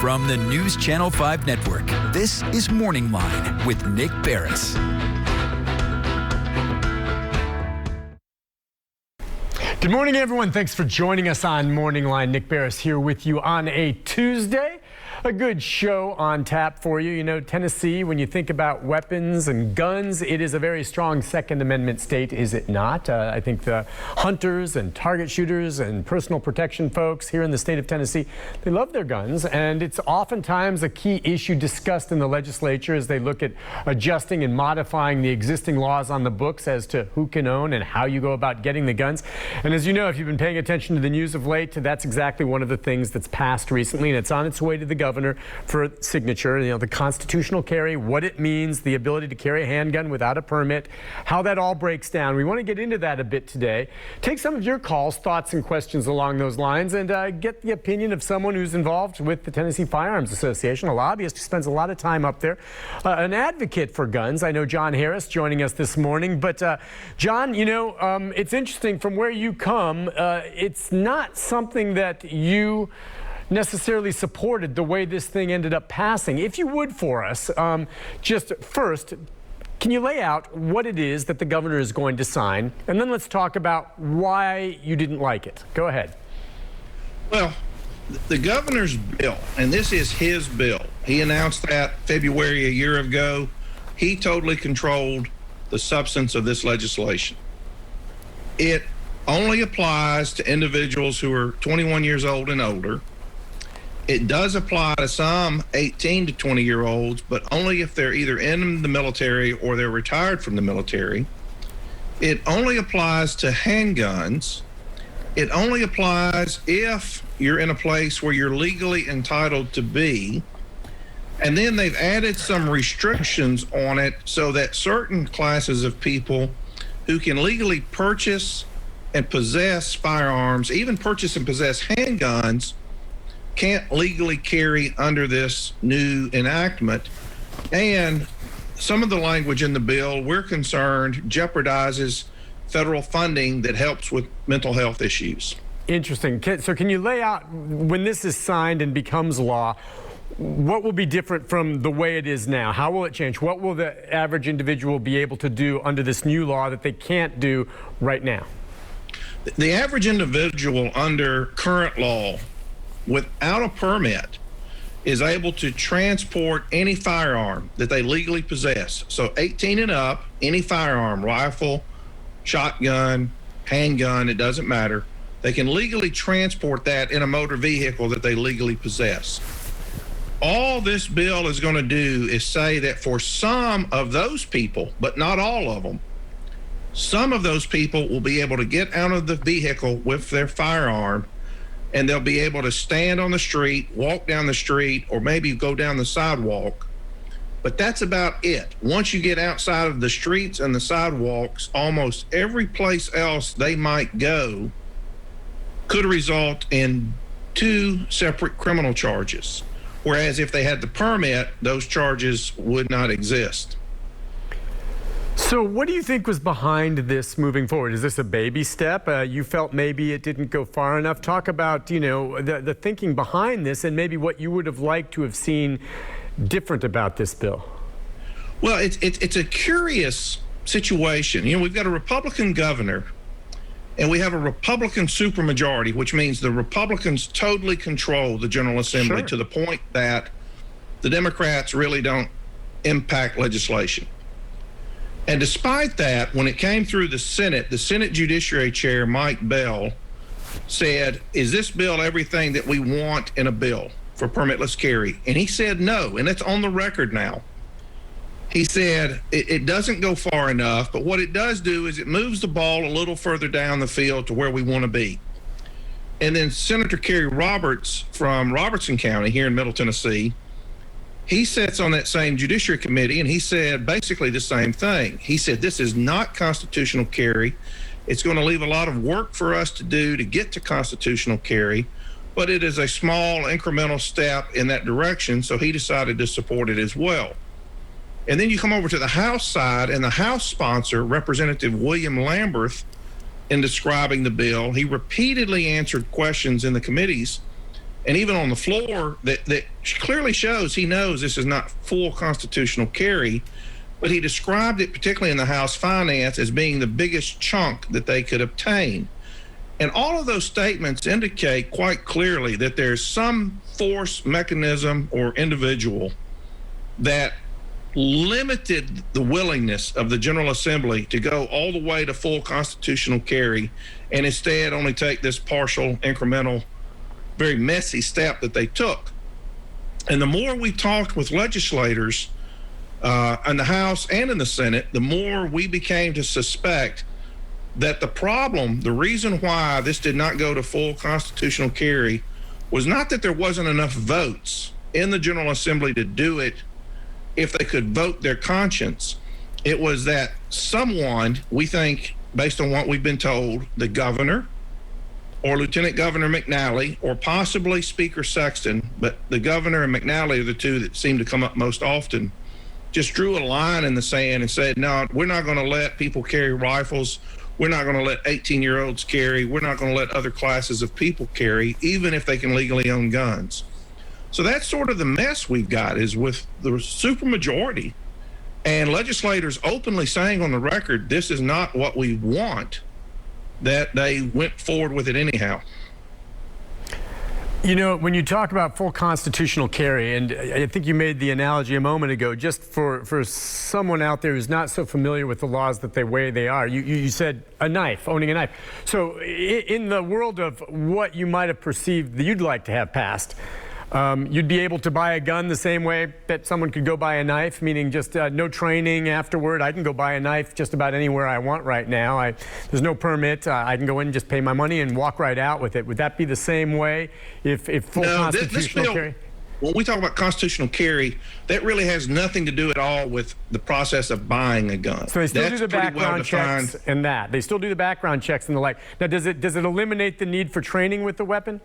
From the News Channel 5 Network, this is MorningLine with Nick Barris. Good morning, everyone. Thanks for joining us on MorningLine. Nick Barris here with you on a Tuesday. A good show on tap for you. You know, Tennessee, when you think about weapons and guns, it is a very strong Second Amendment state, is it not? I think the hunters and target shooters and personal protection folks here in the state of Tennessee, they love their guns, and it's oftentimes a key issue discussed in the legislature as they look at adjusting and modifying the existing laws on the books as to who can own and how you go about getting the guns. And as you know, if you've been paying attention to the news of late, that's exactly one of the things that's passed recently, and it's on its way to the governor for signature. You know, the constitutional carry, what it means, the ability to carry a handgun without a permit, how that all breaks down. We want to get into that a bit today. Take some of your calls, thoughts, and questions along those lines, and get the opinion of someone who's involved with the Tennessee Firearms Association, a lobbyist who spends a lot of time up there, an advocate for guns. I know John Harris joining us this morning, but John, you know, it's interesting from where you come. It's not something that you necessarily supported the way this thing ended up passing. If you would for us, just first, can you lay out what it is that the governor is going to sign? And then let's talk about why you didn't like it. Go ahead. Well, the governor's bill, and this is his bill. He announced that February a year ago. He totally controlled the substance of this legislation. It only applies to individuals who are 21 years old and older. It does apply to some 18 to 20-year-olds, but only if they're either in the military or they're retired from the military. It only applies to handguns. It only applies if you're in a place where you're legally entitled to be. And then they've added some restrictions on it so that certain classes of people who can legally purchase and possess firearms, even purchase and possess handguns, can't legally carry under this new enactment. And some of the language in the bill, we're concerned, jeopardizes federal funding that helps with mental health issues. Interesting. So can you lay out, when this is signed and becomes law, what will be different from the way it is now? How will it change? What will the average individual be able to do under this new law that they can't do right now? The average individual under current law without a permit is able to transport any firearm that they legally possess. So 18 and up, any firearm, rifle, shotgun, handgun, it doesn't matter. They can legally transport that in a motor vehicle that they legally possess. All this bill is going to do is say that for some of those people, but not all of them, some of those people will be able to get out of the vehicle with their firearm, and they'll be able to stand on the street, walk down the street, or maybe go down the sidewalk. But that's about it. Once you get outside of the streets and the sidewalks, almost every place else they might go could result in 2 separate criminal charges. Whereas if they had the permit, those charges would not exist. So what do you think was behind this moving forward? Is this a baby step? You felt maybe it didn't go far enough. Talk about, you know, the thinking behind this and maybe what you would have liked to have seen different about this bill. Well, it's a curious situation. You know, we've got a Republican governor and we have a Republican supermajority, which means the Republicans totally control the General Assembly. Sure. To the point that the Democrats really don't impact legislation. And despite that, when it came through the Senate Judiciary Chair, Mike Bell, said, is this bill everything that we want in a bill for permitless carry? And he said no, and it's on the record now. He said it doesn't go far enough, but what it does do is it moves the ball a little further down the field to where we want to be. And then Senator Kerry Roberts from Robertson County here in Middle Tennessee, he sits on that same Judiciary Committee, and he said basically the same thing. He said this is not constitutional carry. It's going to leave a lot of work for us to do to get to constitutional carry, but it is a small incremental step in that direction, so he decided to support it as well. And then you come over to the House side, and the House sponsor, Representative William Lamberth, in describing the bill, he repeatedly answered questions in the committees and even on the floor that clearly shows he knows this is not full constitutional carry, but he described it, particularly in the House Finance, as being the biggest chunk that they could obtain. And all of those statements indicate quite clearly that there's some force, mechanism, or individual that limited the willingness of the General Assembly to go all the way to full constitutional carry, and instead only take this partial, incremental, very messy step that they took. And the more we talked with legislators in the House and in the Senate, the more we became to suspect that the problem, the reason why this did not go to full constitutional carry, was not that there wasn't enough votes in the General Assembly to do it if they could vote their conscience. It was that someone, we think, based on what we've been told, the governor or Lieutenant Governor McNally or possibly Speaker Sexton, but the governor and McNally are the two that seem to come up most often, just drew a line in the sand and said, no, we're not going to let people carry rifles. We're not going to let 18-year-olds carry. We're not going to let other classes of people carry, even if they can legally own guns. So that's sort of the mess we've got, is with the supermajority and legislators openly saying on the record, this is not what we want, that they went forward with it anyhow. You know, when you talk about full constitutional carry, and I think you made the analogy a moment ago, just for someone out there who's not so familiar with the laws that the way they are, you said a knife, owning a knife. So in the world of what you might have perceived that you'd like to have passed, you'd be able to buy a gun the same way that someone could go buy a knife, meaning just no training afterward. I can go buy a knife just about anywhere I want right now. There's no permit. I can go in and just pay my money and walk right out with it. Would that be the same way if full constitutional carry? When we talk about constitutional carry, that really has nothing to do at all with the process of buying a gun. So they still do the background checks and that. They still do the background checks and the like. Now, does it eliminate the need for training with the weapon?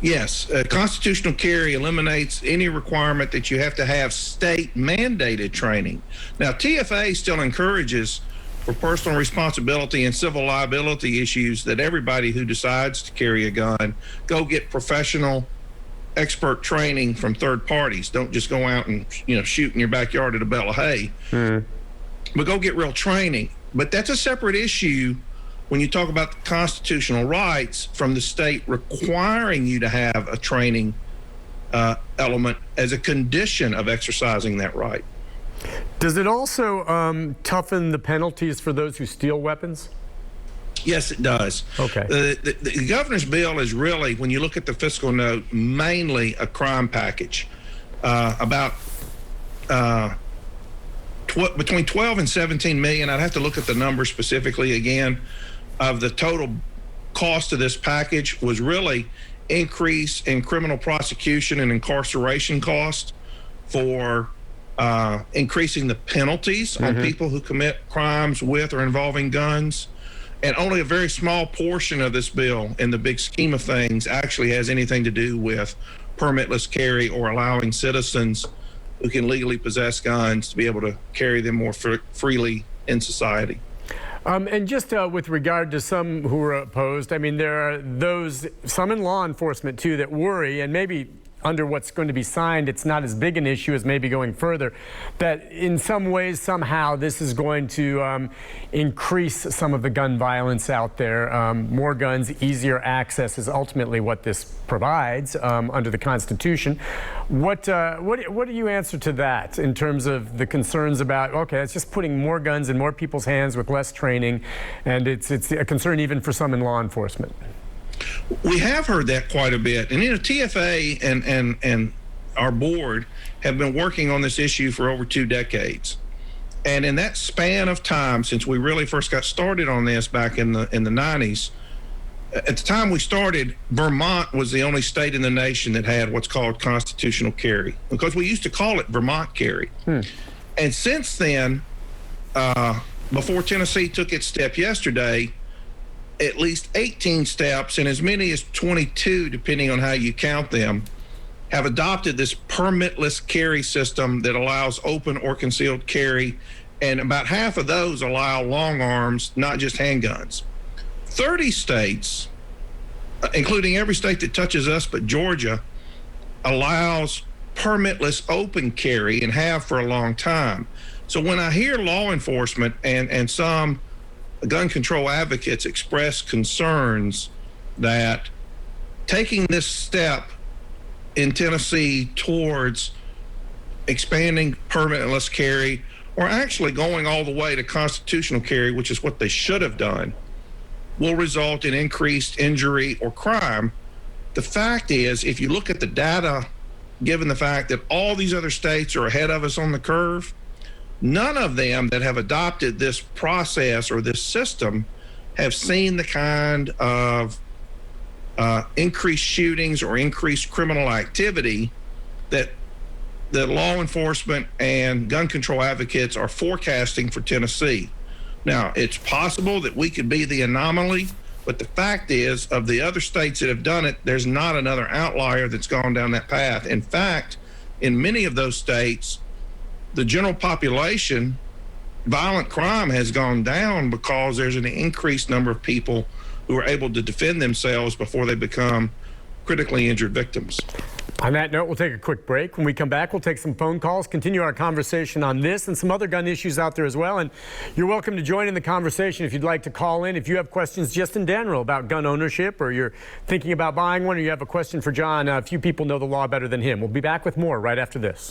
Yes, constitutional carry eliminates any requirement that you have to have state mandated training. Now, TFA still encourages for personal responsibility and civil liability issues that everybody who decides to carry a gun go get professional expert training from third parties. Don't just go out and shoot in your backyard at a bale of hay, but go get real training. But that's a separate issue when you talk about the constitutional rights from the state requiring you to have a training element as a condition of exercising that right. Does it also toughen the penalties for those who steal weapons? Yes, it does. Okay. The governor's bill is really, when you look at the fiscal note, mainly a crime package. Between 12 and 17 million, I'd have to look at the number specifically again, of the total cost of this package was really increase in criminal prosecution and incarceration cost for increasing the penalties on people who commit crimes with or involving guns. And only a very small portion of this bill in the big scheme of things actually has anything to do with permitless carry or allowing citizens who can legally possess guns to be able to carry them more freely in society. And just with regard to some who are opposed, I mean, there are some in law enforcement too that worry, and maybe under what's going to be signed, it's not as big an issue as maybe going further, that in some ways, somehow, this is going to increase some of the gun violence out there. More guns, easier access is ultimately what this provides under the Constitution. What do you answer to that in terms of the concerns about, okay, it's just putting more guns in more people's hands with less training, and it's a concern even for some in law enforcement? We have heard that quite a bit. And, TFA and our board have been working on this issue for over 2 decades. And in that span of time, since we really first got started on this back in the 90s, at the time we started, Vermont was the only state in the nation that had what's called constitutional carry, because we used to call it Vermont carry. And since then, before Tennessee took its step yesterday, at least 18 steps and as many as 22, depending on how you count them, have adopted this permitless carry system that allows open or concealed carry. And about half of those allow long arms, not just handguns. 30 states including every state that touches us but Georgia, allows permitless open carry and have for a long time. So when I hear law enforcement and some gun control advocates express concerns that taking this step in Tennessee towards expanding permitless carry, or actually going all the way to constitutional carry, which is what they should have done, will result in increased injury or crime. The fact is, if you look at the data, given the fact that all these other states are ahead of us on the curve, none of them that have adopted this process or this system have seen the kind of increased shootings or increased criminal activity that law enforcement and gun control advocates are forecasting for Tennessee. Now, it's possible that we could be the anomaly, but the fact is, of the other states that have done it, there's not another outlier that's gone down that path. In fact, in many of those states, the general population, violent crime has gone down because there's an increased number of people who are able to defend themselves before they become critically injured victims. On that note, we'll take a quick break. When we come back, we'll take some phone calls, continue our conversation on this and some other gun issues out there as well. And you're welcome to join in the conversation if you'd like to call in. If you have questions just in general about gun ownership, or you're thinking about buying one, or you have a question for John, a few people know the law better than him. We'll be back with more right after this.